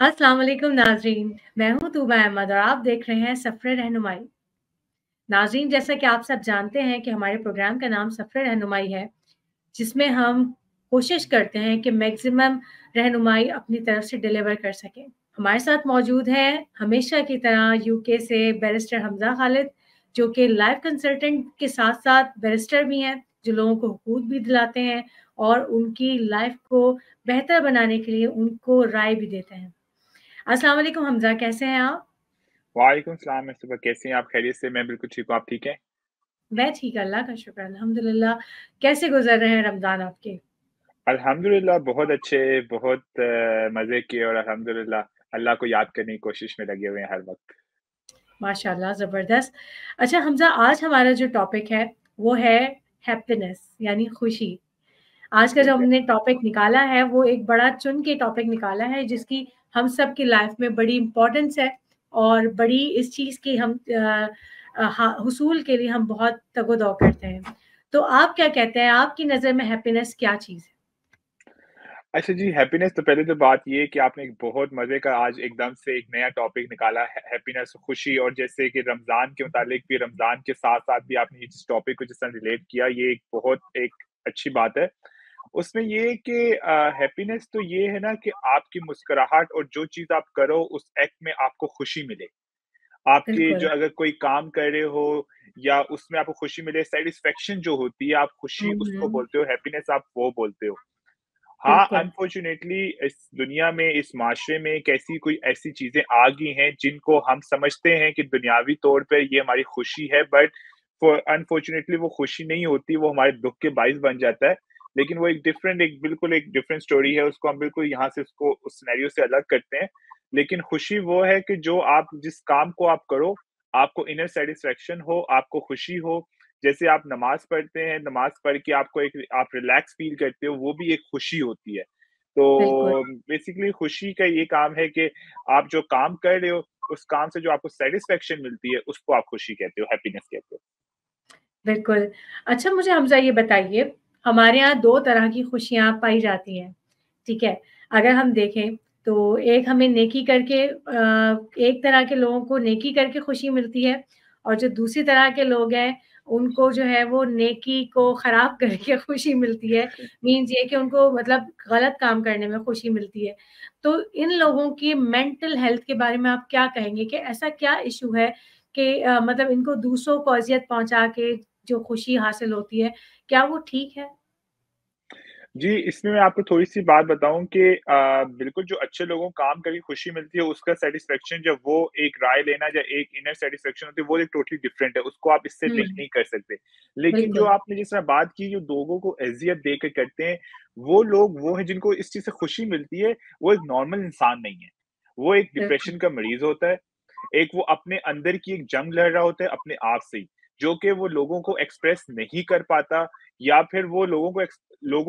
अस्सलाम वालेकुम नाज़रीन, मैं हूँ तूबा अहमद और आप देख रहे हैं सफ़र रहनुमाई। नाज़रीन, जैसा कि आप सब जानते हैं कि हमारे प्रोग्राम का नाम सफ़र रहनुमाई है, जिसमें हम कोशिश करते हैं कि मैक्सिमम रहनुमाई अपनी तरफ से डिलीवर कर सकें। हमारे साथ मौजूद हैं हमेशा की तरह यूके से बैरिस्टर हमज़ा खालिद, जो कि लाइफ कंसल्टेंट के साथ-साथ बैरिस्टर भी हैं, जो लोगों को हुकूक भी दिलाते हैं और उनकी लाइफ को बेहतर बनाने के लिए उनको राय भी देते हैं। अस्सलाम वालेकुम हमज़ा, कैसे हैं आप? वालेकुम सलाम मुस्तफ़ा, कैसे हैं आप? खैरियत से? मैं बिल्कुल ठीक हूँ, आप ठीक हैं? मैं ठीक, अल्लाह का शुक्र अल्हम्दुलिल्लाह। कैसे गुज़र रहे हैं रमज़ान आपके? अल्हम्दुलिल्लाह बहुत अच्छे, बहुत मज़े किए और अल्हम्दुलिल्लाह अल्लाह को याद करने की कोशिश में लगे हुए हैं हर वक़्त। माशाअल्लाह ज़बरदस्त। अच्छा हमज़ा, आज हमारा जो टॉपिक है वो है हैप्पीनेस यानी खुशी। आज का जो ठीक है। हमने टॉपिक निकाला है वो एक बड़ा चुन के टॉपिक निकाला है जिसकी हम सब की लाइफ में बड़ी इम्पोर्टेंस है और बड़ी इस चीज़ की हम हुसूल के लिए हम बहुत तगो-दो करते हैं। तो आप क्या कहते हैं, आपकी नज़र में हैप्पीनेस क्या चीज़ है? अच्छा जी, हैप्पीनेस तो पहले तो बात ये है कि आपने एक बहुत मज़े का आज एकदम से एक नया टॉपिक निकाला है हैप्पीनेस, खुशी और जैसे कि रमज़ान के मुतालिक भी रमज़ान के साथ-साथ भी आपने इस टॉपिक को जिस तरह रिलेट किया, ये एक बहुत एक अच्छी बात है। उसमें ये है कि हैप्पीनेस तो ये है ना कि आपकी मुस्कुराहट और जो चीज़ आप करो, उस एक्ट में आपको खुशी मिले। आपके जो बिल्कुल। अगर कोई काम कर रहे हो या उसमें आपको खुशी मिले, सैटिस्फैक्शन जो होती है, आप खुशी हुँ, उसको हुँ। बोलते हो, हैप्पीनेस आप वो बोलते हो। हाँ, बिल्कुल, अनफॉर्च्यूनेटली इस दुनिया में, इस माशरे में एक ऐसी कोई ऐसी चीज़ें आ गई हैं, जिनको हम समझते हैं कि दुनियावी तौर पे ये हमारी खुशी है, बट अनफॉर्च्यूनेटली वो खुशी नहीं होती, वो हमारे दुःख के बाइस बन जाता है। लेकिन वो एक बिल्कुल एक डिफरेंट स्टोरी है, उसको हम बिल्कुल यहाँ से उसको उस सिनेरियो से अलग करते हैं। लेकिन खुशी वो है कि जो आप जिस काम को आप करो, आपको इनर सैटिस्फैक्शन हो, आपको खुशी हो। जैसे आप नमाज़ पढ़ते हैं, नमाज़ पढ़ के आपको एक आप रिलैक्स फ़ील करते हो, वो भी एक खुशी होती है। बिल्कुल। तो बेसिकली खुशी का ये काम है कि आप जो काम कर रहे हो, उस काम से जो आपको सैटिस्फैक्शन मिलती है, उसको आप खुशी कहते हो, हैप्पीनेस कहते हो। बिल्कुल। अच्छा मुझे हमज़ा ये बताइए, हमारे यहाँ 2 तरह की खुशियाँ पाई जाती हैं, ठीक है? अगर हम देखें तो एक हमें नेकी करके एक तरह के लोगों को नेकी करके खुशी मिलती है और जो दूसरी तरह के लोग हैं, उनको जो है वो नेकी को ख़राब करके खुशी मिलती है। मीन्स ये कि उनको मतलब गलत काम करने में खुशी मिलती है। तो इन लोगों की मेंटल हेल्थ के बारे में आप क्या कहेंगे कि ऐसा क्या इश्यू है कि मतलब इनको दूसरों को अज़ियत पहुँचा के जो खुशी हासिल होती है, क्या वो ठीक है? जी, इसमें मैं आपको थोड़ी-सी बात बताऊँ कि बिल्कुल जो अच्छे लोगों को काम करके खुशी मिलती है, उसका सैटिस्फैक्शन जब वो एक राय लेना या एक इनर सैटिस्फैक्शन होती है, वो एक टोटली डिफरेंट है, उसको आप इससे लिंक हुँ, नहीं कर सकते। लेकिन जो बिल्कुल, आपने जिस तरह बात की, जो लोगों को अज़ियत देकर करते हैं, वो लोग वो हैं जिनको इस चीज़ से खुशी मिलती है, वो एक नॉर्मल इंसान नहीं है। वो एक बिल्कुल, डिप्रेशन का मरीज़ होता है, एक वो अपने अंदर की एक जंग लड़ रहा होता है अपने आप से ही, जो कि वो लोगों को एक्सप्रेस नहीं कर पाता या फिर वो लोगों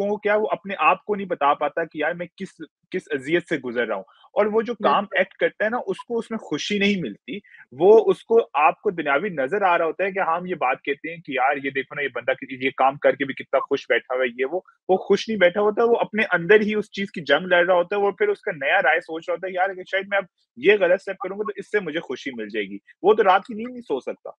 को क्या वो अपने आप को नहीं बता पाता कि यार मैं किस किस अज़ियत से गुज़र रहा हूँ। और वो जो काम बिल्कुल, एक्ट करता है ना, उसको उसमें खुशी नहीं मिलती। वो उसको आपको दुनियावी नज़र आ रहा होता है कि हाँ, हम ये बात कहते हैं कि यार ये देखो ना, ये बंदा ये काम करके भी कितना खुश बैठा हुआ है, ये वो खुश नहीं बैठा होता, वो अपने अंदर ही उस चीज़ की जंग लड़ रहा होता है। वो फिर उसका नया राय सोच रहा होता है, यार अगर शायद मैं अब ये गलत स्टेप करूँगा तो इससे मुझे खुशी मिल जाएगी। वो तो रात की नींद नहीं सो सकता।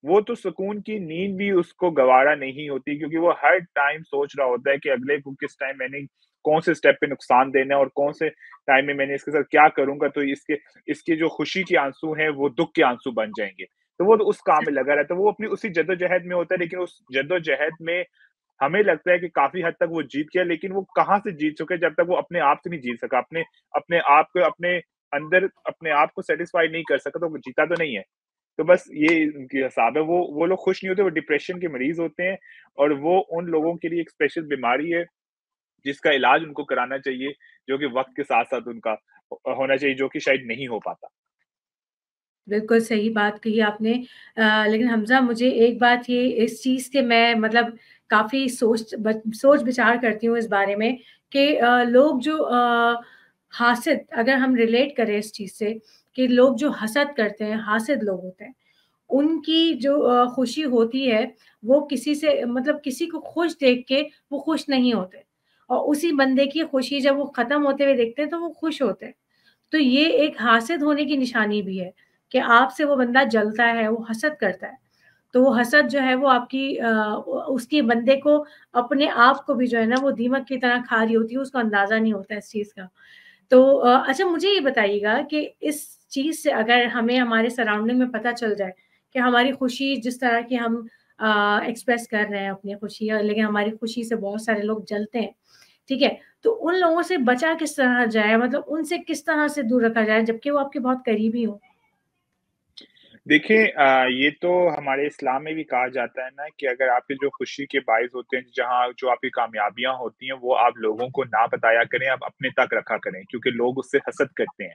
वो तो सुकून की नींद भी उसको गवारा नहीं होती, क्योंकि वो हर टाइम सोच रहा होता है कि अगले को किस टाइम मैंने कौन से स्टेप पे नुकसान देना है और कौन से टाइम में मैंने इसके साथ क्या करूँगा तो इसके इसके जो खुशी के आंसू हैं वो दुःख के आंसू बन जाएँगे। तो वो तो उस काम में लगा रहता है, वो अपनी उसी जद्दोजहद में होता है, लेकिन उस जद्दोजहद में हमें लगता है कि काफ़ी हद तक वो जीत गया, लेकिन वो कहाँ से जीत चुका है जब तक वो अपने आप से नहीं जीत सका। अपने अपने आप को अपने अंदर अपने आप को सैटिस्फाई नहीं कर सका, तो वो जीता तो नहीं है। तो बस ये उनकी हिसाब है, वो लोग खुश नहीं होते, वो डिप्रेशन के मरीज़ होते हैं और वो उन लोगों के लिए एक स्पेशल बीमारी है, जिसका इलाज उनको कराना चाहिए, जो कि वक़्त के साथ-साथ उनका होना चाहिए, जो कि शायद नहीं हो पाता। बिल्कुल सही बात कही आपने। लेकिन हमज़ा मुझे एक बात ये इस चीज़ से मैं मतलब काफ़ी सोच विचार करती हूँ इस बारे में कि लोग जो हासिद अगर हम रिलेट करें इस चीज़ से कि लोग जो हसद करते हैं, हासिद लोग होते हैं। उनकी जो खुशी होती है, वो किसी से मतलब किसी को खुश देख के वो खुश नहीं होते और उसी बंदे की खुशी जब वो ख़त्म होते हुए देखते हैं, तो वो खुश होते हैं। तो ये एक हासिद होने की निशानी भी है कि आपसे वो बंदा जलता है, वो हसद करता है। तो वो हसद जो है वो आपकी उसके बंदे को अपने आप को भी जो है ना वो दीमक की तरह खा रही होती है, उसको अंदाज़ा नहीं होता इस चीज़ का। तो अच्छा मुझे ये बताइएगा कि इस चीज़ से अगर हमें हमारे सराउंडिंग में पता चल जाए कि हमारी खुशी जिस तरह की हम एक्सप्रेस कर रहे हैं अपनी खुशी लेकिन हमारी खुशी से बहुत सारे लोग जलते हैं, ठीक है? तो उन लोगों से बचा किस तरह जाए मतलब उनसे किस तरह से दूर रखा जाए जबकि वो आपके बहुत करीबी हों? देखिए ये तो हमारे इस्लाम में भी कहा जाता है ना कि अगर आपकी जो खुशी के बाइस होते हैं, जहाँ जो आपकी कामयाबियाँ होती हैं, वो आप लोगों को ना बताया करें, आप अपने तक रखा करें, क्योंकि लोग उससे हसद करते हैं।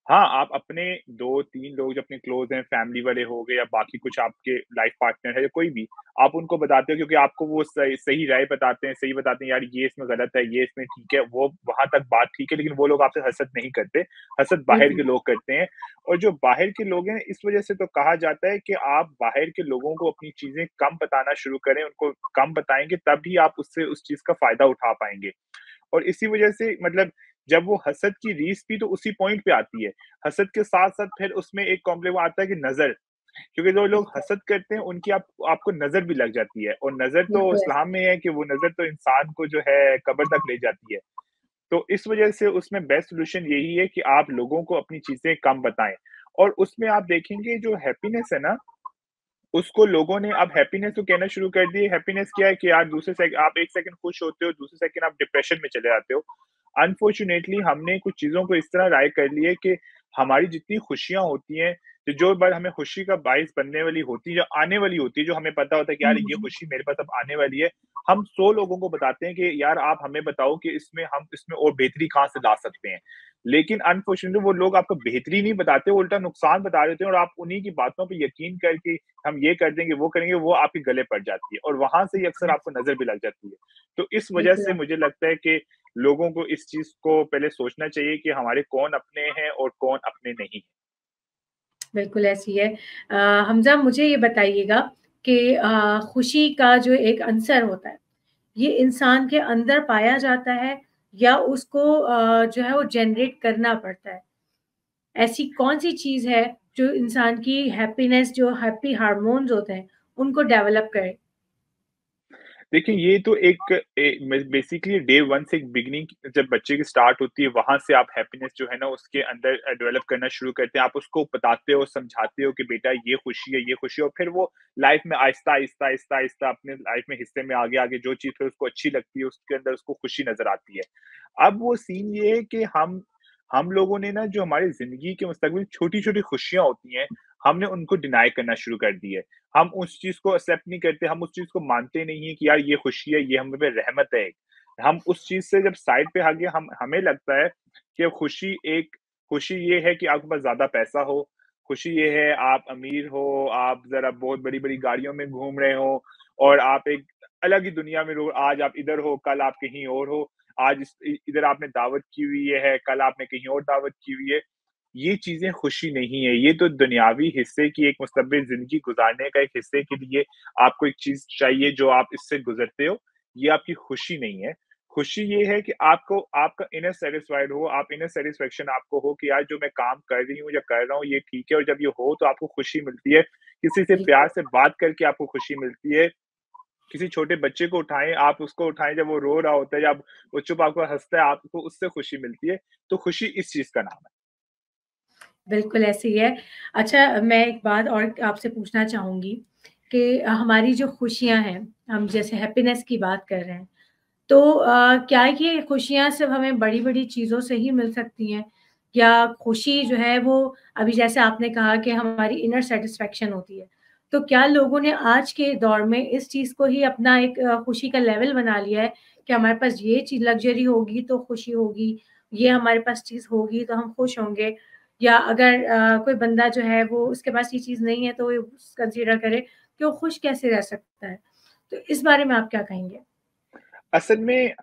हाँ, आप अपने 2-3 लोग जो अपने क्लोज़ हैं, फैमिली वाले हो गए या बाकी कुछ आपके लाइफ़ पार्टनर है या कोई भी, आप उनको बताते हो क्योंकि आपको वो सही सही राय बताते हैं, सही बताते हैं, यार ये इसमें गलत है, ये इसमें ठीक है, वो वहाँ तक बात ठीक है, लेकिन वो लोग आपसे हसद नहीं करते, हसद बाहर के बिल्कुल, लोग करते हैं। और जो बाहर के लोग हैं, इस वज़ह से तो कहा जाता है कि आप बाहर के लोगों को अपनी चीज़ें कम बताना शुरू करें, उनको कम बताएँगे, तभी आप उससे उस चीज़ का फ़ायदा उठा पाएँगे। और इसी वजह से मतलब जब वो हसद की रीस भी तो उसी पॉइंट पे आती है। हसद के साथ-साथ फिर उसमें एक कॉम्प्ले वो आता है कि नज़र, क्योंकि जो लोग बिल्कुल, हसद करते हैं उनकी आपको नज़र भी लग जाती है और नज़र तो बिल्कुल ऐसा। इस्लाम में है कि वो नज़र तो इंसान को जो है कब्र तक ले जाती है। तो इस वजह से उसमें बेस्ट सॉल्यूशन यही है कि आप लोगों को अपनी चीज़ें कम बताएँ और उसमें आप देखेंगे जो हैप्पीनेस है ना, उसको लोगों ने अब हैप्पीनेस तो कहना शुरू कर दी है। हैप्पीनेस क्या है कि यार दूसरे सेक आप 1 सेकंड खुश होते हो, दूसरे सेकंड आप डिप्रेशन में चले जाते हो। अनफॉर्च्यूनेटली हमने कुछ चीज़ों को इस तरह राय कर ली है कि हमारी जितनी खुशियाँ होती हैं, जो बार हमें खुशी का बाइस बनने वाली होती है, जो आने वाली होती है, जो हमें पता होता है कि हुँ, यार ये हुँ। खुशी मेरे पास अब आने वाली है, हम 100 लोगों को बताते हैं कि यार आप हमें बताओ कि इसमें हम इसमें और बेहतरी कहाँ से ला सकते हैं। लेकिन अनफॉर्च्यूनेटली वो लोग आपको बेहतरी नहीं बताते, उल्टा नुकसान बता देते हैं और आप उन्हीं की बातों पे यकीन करके हम ये कर देंगे, वो करेंगे, वो आपके गले पड़ जाती है और वहाँ से ही अक्सर आपको नज़र भी लग जाती है। तो इस वजह बिल्कुल, से मुझे लगता है कि लोगों को इस चीज़ को पहले सोचना चाहिए कि हमारे कौन अपने हैं और कौन अपने नहीं। बिल्कुल ऐसी है। हमज़ा मुझे ये बताइएगा कि खुशी का जो एक अंसर होता है, ये इंसान के अंदर पाया जाता है या उसको जो है वो जनरेट करना पड़ता है? ऐसी कौन-सी चीज़ है जो इंसान की हैप्पीनेस जो हैप्पी हार्मोन्स होते हैं, उनको डेवलप करे? देखिए, ये तो एक बेसिकली डे 1 से एक बिगिनिंग जब बच्चे की स्टार्ट होती है, वहाँ से आप हैप्पीनेस जो है ना, उसके अंदर डेवलप करना शुरू करते हैं। आप उसको बताते हो, समझाते हो कि बेटा ये खुशी है और फिर वो लाइफ़ में आहिस्ता, आहिस्ता, आहिस्ता, आहिस्ता अपने लाइफ़ में हिस्से में आगे-आगे जो चीज़ फिर उसको अच्छी लगती है, उसके अंदर उसको खुशी नज़र आती है। अब वो सीन ये है कि हम लोगों ने ना जो हमारी ज़िंदगी के मुस्तक़बिल छोटी-छोटी खुशियाँ होती हैं, हमने उनको डिनाय करना शुरू कर दी है। हम उस चीज़ को एक्सेप्ट नहीं करते, हम उस चीज़ को मानते नहीं हैं कि यार ये खुशी है, ये हम पे रहमत है एक। हम उस चीज़ से जब साइड पे आगे हमें लगता है कि खुशी ये है कि आपके पास ज़्यादा पैसा हो, खुशी ये है आप अमीर हो, आप ज़रा बहुत बड़ी-बड़ी गाड़ियों में घूम रहे हो और आप एक अलग ही दुनिया में रहो, आज आप इधर हो, कल आप कहीं और हो। आज इधर आपने दावत की हुई है, कल आपने कहीं और दावत की हुई है। ये चीज़ें खुशी नहीं है, ये तो दुनियावी हिस्से की एक मुस्तबिल ज़िंदगी गुज़ारने का एक हिस्से के लिए आपको एक चीज़ चाहिए जो आप इससे गुज़रते हो, ये आपकी खुशी नहीं है। खुशी ये है कि आपको आपका इनर सैटिस्फाइड हो, आप इनर सैटिस्फैक्शन आपको हो कि यार जो मैं काम कर रही हूँ या कर रहा हूँ ये ठीक है और जब ये हो तो आपको खुशी मिलती है। किसी से बिल्कुल, प्यार से बात करके आपको खुशी मिलती है। किसी छोटे बच्चे को उठाएँ, आप उसको उठाएँ जब वो रो रहा होता है या वो चुप आपको हँसता है, आपको उससे खुशी मिलती है। तो खुशी इस चीज़ का नाम है। बिल्कुल ऐसी है। अच्छा मैं एक बात और आपसे पूछना चाहूँगी कि हमारी जो खुशियाँ हैं, हम जैसे हैप्पीनेस की बात कर रहे हैं, तो क्या ये खुशियाँ सिर्फ़ हमें बड़ी-बड़ी चीज़ों से ही मिल सकती हैं? या खुशी जो है वो अभी जैसे आपने कहा कि हमारी इनर सैटिस्फैक्शन होती है। तो क्या लोगों ने आज के दौर में इस चीज़ को ही अपना एक खुशी का लेवल बना लिया है कि हमारे पास ये चीज़ लग्ज़री होगी तो खुशी होगी, ये हमारे पास चीज़ होगी तो हम खुश होंगे या अगर कोई बंदा जो है वो उसके पास ये चीज़ नहीं है तो वो कंसीडर करे कि वो खुश कैसे रह सकता है? तो इस बारे में आप क्या कहेंगे? असल में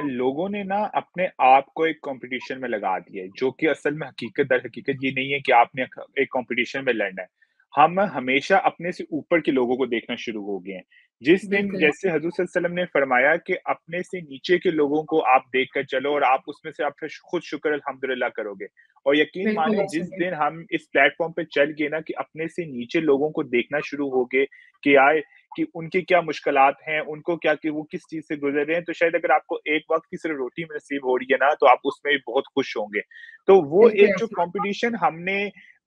लोगों ने ना अपने आप को एक कॉम्पिटिशन में लगा दिया है, जो कि असल में हकीकत दर हकीकत ये नहीं है कि आपने एक कॉम्पिटिशन में लड़ना है। हम हमेशा अपने से ऊपर के लोगों को देखना शुरू हो गए हैं। जिस दिन बिल्कुल, जैसे हज़ूर सल्लल्लाहु अलैहि वसल्लम ने फरमाया कि अपने से नीचे के लोगों को आप देखकर चलो और आप उसमें से आप फिर खुद शुक्र अल्हम्दुलिल्लाह करोगे। और यकीन बिल्कुल मानिए ऐसे जिस ही है। दिन हम इस प्लेटफ़ॉर्म पे चल गए ना कि अपने से नीचे लोगों को देखना शुरू हो गए कि यार कि उनकी क्या मुश्किलात हैं, उनको क्या कि वो किस चीज़ से गुज़र रहे हैं, तो शायद अगर आपको एक वक़्त की सिर्फ़ रोटी नसीब हो रही है ना, तो आप उसमें भी बहुत खुश होंगे। तो वो बिल्कुल एक जो ऐसे ही है। कॉम्पिटिशन हमने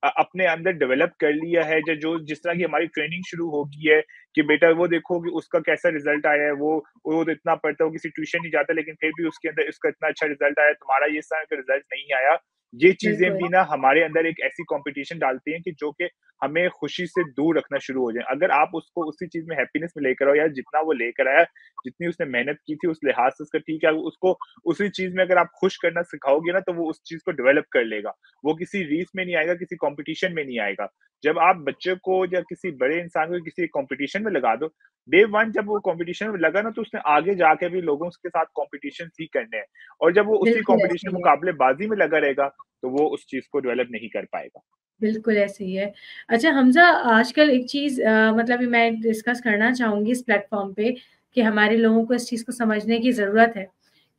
अपने अंदर डेवलप कर लिया है, ज जो जिस तरह की हमारी ट्रेनिंग शुरू हो गई है कि बेटा वो देखो कि उसका कैसा रिज़ल्ट आया है, वो तो इतना पढ़ता है, वो किसी ट्यूशन नहीं जाता, लेकिन फिर भी उसके अंदर इसका इतना अच्छा रिज़ल्ट आया, तुम्हारा ये साल का रिज़ल्ट नहीं आया। ये चीज़ें बिल्कुल, भी ना हमारे अंदर एक ऐसी कॉम्पिटिशन डालती हैं कि जो कि हमें खुशी से दूर रखना शुरू हो जाए। अगर आप उसको उसी चीज़ में हैप्पीनेस में लेकर आओ यार जितना वो लेकर आया, जितनी उसने मेहनत की थी उस लिहाज से उसका ठीक है, उसको उसी चीज़ में अगर आप खुश करना सिखाओगे ना, तो वो उस चीज़ को डेवलप कर लेगा। वो किसी रेस में नहीं आएगा, किसी कॉम्पिटिशन में नहीं आएगा। जब आप बच्चे को या किसी बड़े इंसान को किसी कॉम्पिटिशन में लगा दो, डे 1 जब वो कॉम्पिटिशन में लगा ना तो उसने आगे जाके भी लोगों के साथ कॉम्पिटिशन्स ही करने हैं और जब वो उसी बिल्कुल ऐसे कॉम्पिटिशन ही है। मुकाबलेबाज़ी में लगा रहेगा, तो वो उस चीज़ को डेवलप नहीं कर पाएगा। बिल्कुल ऐसे ही है। अच्छा हमज़ा आजकल एक चीज़ मतलब ये मैं डिस्कस करना चाहूँगी इस प्लेटफ़ॉर्म पे कि हमारे लोगों को इस चीज़ को समझने की ज़रूरत है,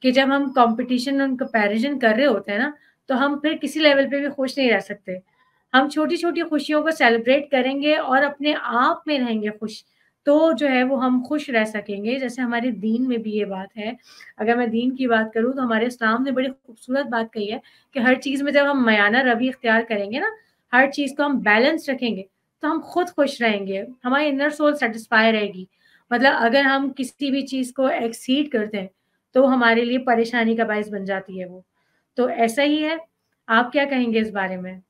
कि जब हम कॉम्पिटिशन और कंपैरिज़न कर रहे होते हैं ना, तो हम फिर किसी लेवल पे भी खुश नहीं रह सकते। हम छोटी-छोटी खुशियों को सेलिब्रेट करेंगे और अपने आप में रहेंगे खुश, तो जो है वो हम खुश रह सकेंगे। जैसे हमारे दीन में भी ये बात है, अगर मैं दीन की बात करूँ तो हमारे इस्लाम ने बड़ी खूबसूरत बात कही है कि हर चीज़ में जब हम मयाना रवैया इख्तियार करेंगे ना, हर चीज़ को हम बैलेंस रखेंगे, तो हम खुद खुश रहेंगे, हमारी इनर सोल सैटिस्फाई रहेगी। मतलब अगर हम किसी भी चीज़ को एक्सीड करते हैं, तो हमारे लिए परेशानी का बायस बन जाती है वो। तो ऐसा ही है, आप क्या कहेंगे इस बारे में?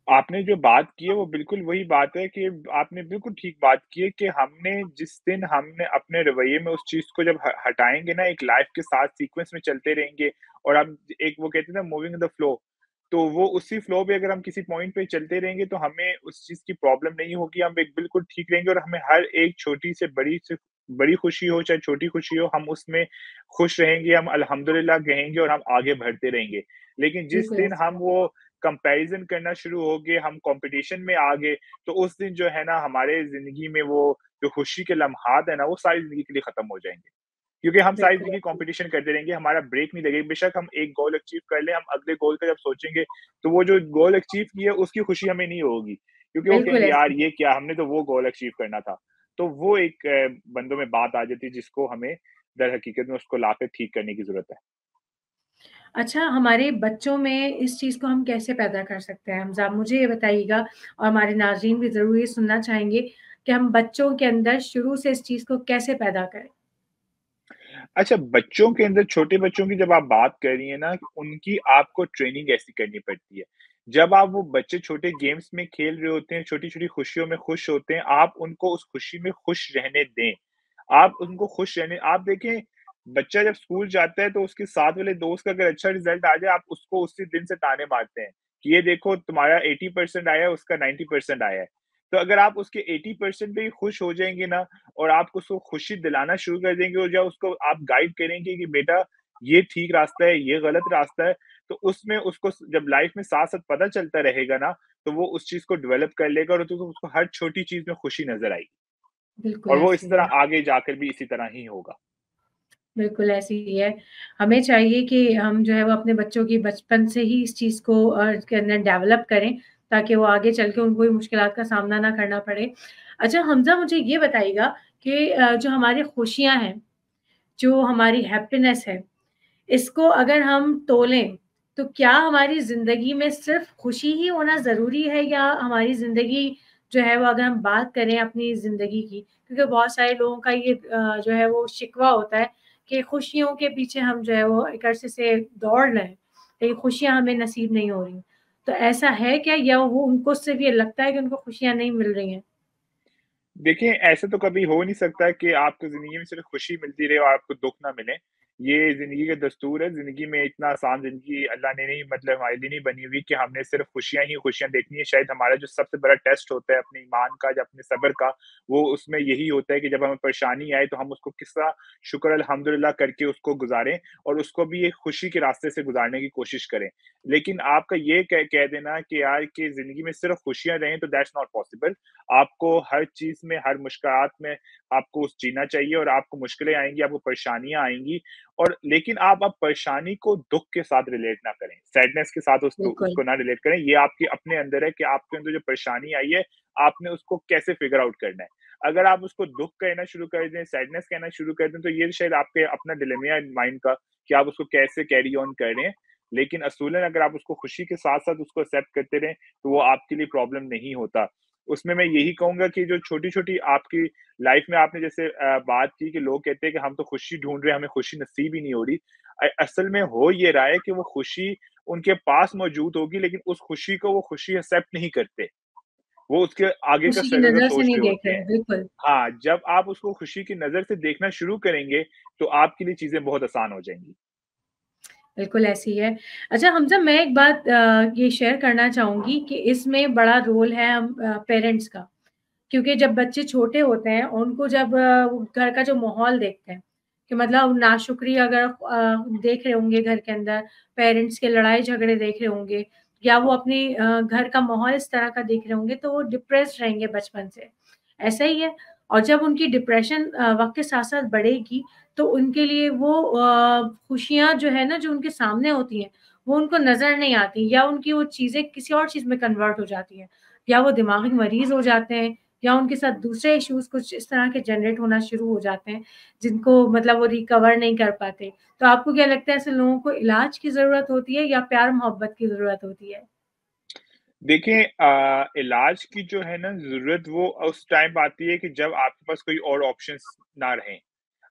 आपने जो बात की है वो बिल्कुल वही बात है कि आपने बिल्कुल ठीक बात की है कि हमने जिस दिन हमने अपने रवैये में उस चीज़ को जब हटाएँगे ना एक लाइफ़ के साथ सीक्वेंस में चलते रहेंगे और हम एक वो कहते हैं ना मूविंग इन द फ्लो, तो वो उसी फ्लो पे अगर हम किसी पॉइंट पे चलते रहेंगे तो हमें उस चीज़ की प्रॉब्लम नहीं होगी, हम एक बिल्कुल ठीक रहेंगे और हमें हर एक छोटी से बड़ी खुशी हो चाहे छोटी खुशी हो, हम उसमें खुश रहेंगे, हम अल्हम्दुलिल्लाह कहेंगे और हम आगे बढ़ते रहेंगे। लेकिन जिस बिल्कुल दिन ऐसे हम वो कंपैरिज़न करना शुरू हो गए, हम कॉम्पिटिशन में आ गए, तो उस दिन जो है ना हमारे ज़िंदगी में वो जो खुशी के लम्हात है ना, वो सारी ज़िंदगी के लिए खत्म हो जाएँगे। क्योंकि हम सारी बिल्कुल ज़िंदगी ऐसे ही कॉम्पिटिशन करते रहेंगे, हमारा ब्रेक नहीं लगेगा। बेशक हम एक गोल अचीव कर लें, हम अगले गोल का जब सोचेंगे, तो वो जो गोल अचीव किया उसकी खुशी हमें नहीं होगी। क्योंकि वो बिल्कुल कहेंगे ऐसे यार ही है। ये क्या हमने तो वो गोल अचीव करना था। तो वो एक बंदों में बात आ जाती है जिसको हमें दर हकीकत में उसको लाके ठीक करने की ज़रूरत है। अच्छा, हमारे बच्चों में इस चीज़ को हम कैसे पैदा कर सकते हैं? हमज़ा आप मुझे ये बताइएगा और हमारे नाज़रीन भी ज़रूर ये सुनना चाहेंगे कि हम बच्चों के अंदर शुरू से इस चीज़ को कैसे पैदा करें? अच्छा, बच्चों के अंदर छोटे बच्चों की जब आप बात कर रही हैं ना, उनकी आपको ट्रेनिंग ऐसी करनी पड़ती है। जब आप वो बच्चे छोटे गेम्स में खेल रहे होते हैं, छोटी-छोटी खुशियों में खुश होते हैं, आप उनको उस खुशी में खुश रहने दें। आप उनको खुश रहने आप देखें, बच्चा जब स्कूल जाता है तो उसके साथ वाले दोस्त का अगर अच्छा रिज़ल्ट आ जाए, आप उसको उसी दिन से ताने मारते हैं, कि ये देखो तुम्हारा 80% आया है, उसका 90% आया है। तो अगर आप उसके 80% पे ही खुश हो जाएँगे ना और आप उसको खुशी दिलाना शुरू कर देंगे और या उसको आप गाइड करेंगे कि बेटा ये ठीक रास्ता है, ये गलत रास्ता है, तो उसमें उसको जब लाइफ में साथ-साथ पता चलता रहेगा ना, तो वो उस चीज़ को डेवलप कर लेगा और तो उसको हर छोटी चीज़ में खुशी नज़र आएगी बिल्कुल और वो ऐसे इसी ही है। तरह आगे जाकर भी इसी तरह ही होगा। बिल्कुल ऐसे ही है। हमें चाहिए कि हम जो है वो अपने बच्चों की बचपन से ही इस चीज़ को के अंदर डेवलप करें, ताकि वो आगे चल के उनको भी मुश्किलात का सामना ना करना पड़े। अच्छा हमज़ा मुझे ये बताइएगा कि जो हमारी खुशियाँ हैं, जो हमारी हैप्पीनेस है, इसको अगर हम तोलें, तो क्या हमारी ज़िंदगी में सिर्फ़ खुशी ही होना ज़रूरी है या हमारी ज़िंदगी जो है वो अगर हम बात करें अपनी ज़िंदगी की, क्योंकि बहुत सारे लोगों का ये जो है वो शिकवा होता है कि खुशियों के पीछे हम जो है वो एक अरसे से दौड़ रहे हैं, लेकिन खुशियाँ हमें नसीब नहीं हो रही। तो ऐसा है क्या या वो उनको सिर्फ़ ये लगता है कि उनको खुशियाँ नहीं मिल रही हैं? देखिए, ऐसा तो कभी हो नहीं सकता कि आपको ज़िंदगी में सिर्फ़ खुशी मिलती रहे और आपको दुःख ना मिले। ये ज़िंदगी का दस्तूर है, ज़िंदगी में इतना आसान ज़िंदगी अल्लाह ने नहीं मतलब हमारे लिए नहीं बनी हुई कि हमने सिर्फ़ खुशियाँ ही खुशियाँ देखनी है। शायद हमारा जो सबसे बड़ा टेस्ट होता है अपने ईमान का या अपने सब्र का, वो उसमें यही होता है कि जब हमें परेशानी आए, तो हम उसको किस तरह शुक्र अल्हम्दुलिल्लाह करके उसको गुज़ारें और उसको भी एक खुशी के रास्ते से गुज़ारने की कोशिश करें। लेकिन आपका ये कह कह देना कि यार कि ज़िंदगी में सिर्फ़ खुशियाँ रहें, तो दैट्स नॉट पॉसिबल। आपको हर चीज़ में, हर मुश्किलात में आपको जीना चाहिए और आपको मुश्किलें आएँगी, आपको परेशानियाँ आएँगी और लेकिन आप अब परेशानी को दुःख के साथ रिलेट ना करें, सैडनेस के साथ उसको बिल्कुल, उसको ना रिलेट करें। ये आपके अपने अंदर है कि आपके अंदर जो परेशानी आई है, आपने उसको कैसे फिगर आउट करना है। अगर आप उसको दुःख कहना शुरू कर दें, सैडनेस कहना शुरू कर दें, तो ये शायद आपके अपना डिलेमिया है माइंड का कि आप उसको कैसे कैरी ऑन कर रहे हैं। लेकिन असूलन अगर आप उसको खुशी के साथ-साथ उसको एक्सेप्ट करते रहें, तो वो आपके लिए प्रॉब्लम नहीं होता। उसमें मैं यही कहूँगा कि जो छोटी-छोटी आपकी लाइफ में आपने जैसे बात की कि लोग कहते हैं कि हम तो खुशी ढूँढ रहे हैं, हमें खुशी नसीब ही नहीं हो रही। असल में हो ये रहा है कि वो खुशी उनके पास मौजूद होगी, लेकिन उस खुशी को वो खुशी एक्सेप्ट नहीं करते। वो उसके आगे का खुशी की स्ट्रगल का नज़र से सोच नहीं रहे देख होते रहे, हैं। बिल्कुल। हाँ, जब आप उसको खुशी की नज़र से देखना शुरू करेंगे, तो आपके लिए चीज़ें बहुत आसान हो जाएँगी। बिल्कुल ऐसी है। अच्छा हमज़ा मैं एक बात ये शेयर करना चाहूँगी कि इसमें बड़ा रोल है पेरेंट्स का। क्योंकि जब बच्चे छोटे होते हैं, उनको जब घर का जो माहौल देखते हैं, कि मतलब नाशुक्री अगर देख रहे होंगे घर के अंदर, पेरेंट्स के लड़ाई-झगड़े देख रहे होंगे या वो अपनी घर का माहौल इस तरह का देख रहे होंगे, तो वो डिप्रेस्ड रहेंगे बचपन से। ऐसा ही है और जब उनकी डिप्रेशन वक़्त के साथ-साथ बढ़ेगी, तो उनके लिए वो खुशियाँ जो है ना, जो उनके सामने होती हैं, वो उनको नज़र नहीं आती या उनकी वो चीज़ें किसी और चीज़ में कन्वर्ट हो जाती हैं। या वो दिमागी मरीज़ हो जाते हैं या उनके साथ दूसरे इश्यूज़ कुछ इस तरह के जनरेट होना शुरू हो जाते हैं, जिनको मतलब वो रिकवर नहीं कर पाते। तो आपको क्या लगता है ऐसे लोगों को इलाज की ज़रूरत होती है या प्यार-मोहब्बत की ज़रूरत होती है? देखिए इलाज की जो है ना ज़रूरत वो उस टाइम आती है कि जब आपके पास कोई और ऑप्शंस ना रहें।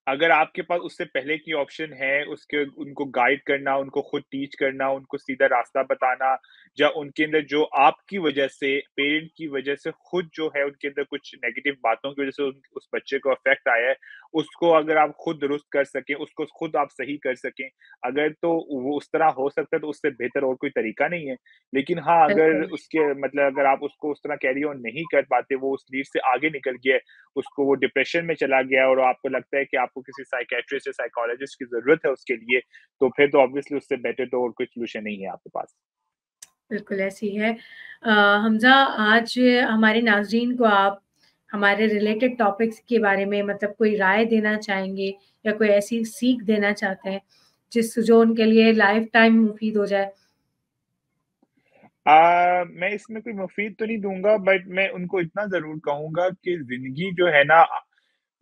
अगर आपके पास उससे पहले की ऑप्शन है, उसके उनको गाइड करना, उनको खुद टीच करना, उनको सीधा रास्ता बताना या उनके अंदर जो आपकी वजह से, पेरेंट की वजह से खुद जो है उनके अंदर कुछ नेगेटिव बातों की वजह से उस बच्चे को अफ़ेक्ट आया है, उसको अगर आप खुद दुरुस्त कर सकें, उसको खुद आप सही कर सकें, अगर तो वो उस तरह हो सकता है तो उससे बेहतर और कोई तरीका नहीं है। लेकिन हाँ, अगर बिल्कुल, उसके मतलब अगर आप उसको उस तरह कैरी ऑन नहीं कर पाते, वो उस लीड से आगे निकल गया है, उसको वो डिप्रेशन में चला गया और आपको लगता है कि आपको किसी साइकियाट्रिस्ट या साइकोलॉजिस्ट की ज़रूरत है उसके लिए, तो फिर तो ऑब्वियसली उससे बेटर तो और कोई सॉल्यूशन नहीं है आपके पास। बिल्कुल ऐसी है। हमज़ा आज हमारे नाज़रीन को आप हमारे रिलेटेड टॉपिक्स के बारे में मतलब कोई राय देना चाहेंगे या कोई ऐसी सीख देना चाहते हैं, जो उनके लिए लाइफ़ टाइम मुफ़ीद हो जाए? मैं इसमें कोई मुफ़ीद तो नहीं दूँगा बट मैं उनको इतना ज़रूर कहूँगा कि ज़िंदगी जो है ना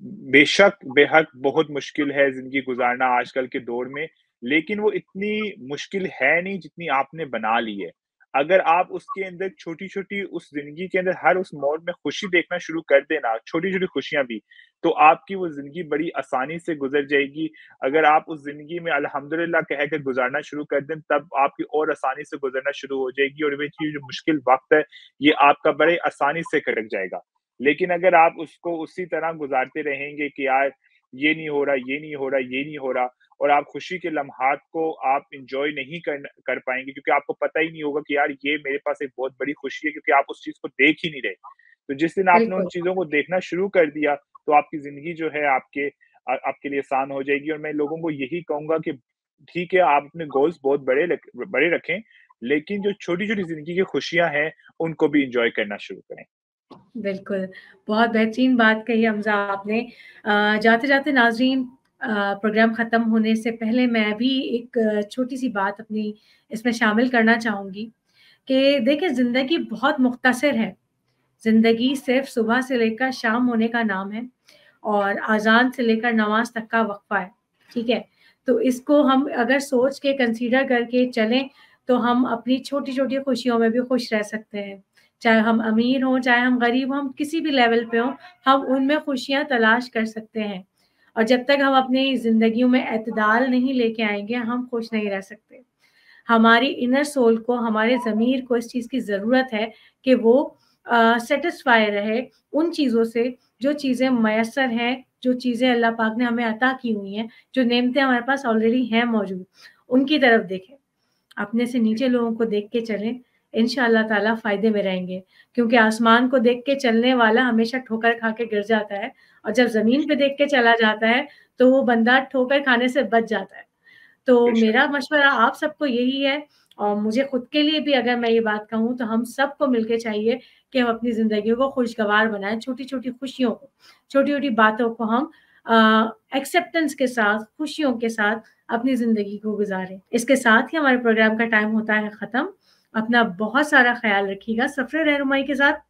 बेशक बेहद बहुत मुश्किल है ज़िंदगी गुज़ारना आजकल के दौर में, लेकिन वो इतनी मुश्किल है नहीं जितनी आपने बना ली है। अगर आप उसके अंदर छोटी-छोटी उस ज़िंदगी के अंदर हर उस मोड़ में खुशी देखना शुरू कर देना, छोटी-छोटी खुशियाँ भी, तो आपकी वो ज़िंदगी बड़ी आसानी से गुज़र जाएगी। अगर आप उस ज़िंदगी में अल्हम्दुलिल्लाह कह के गुज़ारना शुरू कर दें, तब आपकी और आसानी से गुज़रना शुरू हो जाएगी और ये जो मुश्किल वक़्त है, ये आपका बड़े आसानी से कट जाएगा। लेकिन अगर आप उसको उसी तरह गुज़ारते रहेंगे कि यार ये नहीं हो रहा, ये नहीं हो रहा, ये नहीं हो रहा और आप खुशी के लम्हात को आप एन्जॉय नहीं कर पाएँगे क्योंकि आपको पता ही नहीं होगा कि यार ये मेरे पास एक बहुत बड़ी खुशी है क्योंकि आप उस चीज़ को देख ही नहीं रहे। तो जिस दिन आपने उन बिल्कुल। चीज़ों को देखना शुरू कर दिया, तो आपकी ज़िंदगी जो है आपके लिए आसान हो जाएगी और मैं लोगों को यही कहूँगा कि ठीक है, आप अपने गोल्स बहुत बड़े रखें, लेकिन जो छोटी-छोटी ज़िंदगी की खुशियाँ हैं, उनको भी एन्जॉय करना शुरू करें। बिल्कुल, बहुत बेहतरीन बात कही हमज़ा आपने। जाते-जाते नाज़रीन प्रोग्राम ख़त्म होने से पहले मैं भी एक छोटी-सी बात अपनी इसमें शामिल करना चाहूँगी कि देखिए ज़िंदगी बहुत मुख्तसर है। ज़िंदगी सिर्फ़ सुबह से लेकर शाम होने का नाम है और अज़ान से लेकर नमाज़ तक का वक़्फ़ा है, ठीक है? तो इसको हम अगर सोच के कंसीडर करके चलें, तो हम अपनी छोटी-छोटी खुशियों में भी खुश रह सकते हैं। चाहे हम अमीर हों, चाहे हम गरीब हों, हम किसी भी लेवल पे हों, हम उनमें खुशियाँ तलाश कर सकते हैं। और जब तक हम अपनी ज़िंदगियों में एतदाल नहीं लेके आएँगे, हम खुश नहीं रह सकते। हमारी इनर सोल को, हमारे ज़मीर को इस चीज़ की ज़रूरत है कि वो सैटिस्फाई रहे उन चीज़ों से, जो चीज़ें मयस्सर हैं, जो चीज़ें अल्लाह पाक ने हमें अता की हुई हैं, जो नेमतें हमारे पास ऑलरेडी हैं मौजूद, उनकी तरफ देखें। अपने से नीचे लोगों को देख के चलें, इंशाअल्लाह ताला फ़ायदे में रहेंगे। क्योंकि आसमान को देख के चलने वाला हमेशा ठोकर खा के गिर जाता है और जब ज़मीन पे बेशक, देख के चला जाता है, तो वो बंदा ठोकर खाने से बच जाता है। तो बेशक। मेरा मशवरा आप सबको यही है और मुझे खुद के लिए भी अगर मैं ये बात कहूँ तो हम सबको मिलके चाहिए कि हम अपनी ज़िंदगियों को खुशगवार बनाएँ, छोटी-छोटी खुशियों को, छोटी-छोटी बातों को हम एक्सेप्टेंस के साथ, खुशियों के साथ अपनी ज़िंदगी को गुज़ारें। इसके साथ ही हमारे प्रोग्राम का टाइम होता है ख़त्म। अपना बहुत सारा ख़्याल रखिएगा। सफ़र रहनुमाई के साथ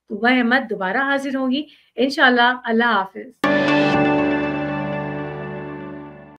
सुबह अहमद दोबारा हाज़िर होंगी इंशाअल्लाह। अल्लाह हाफ़िज़।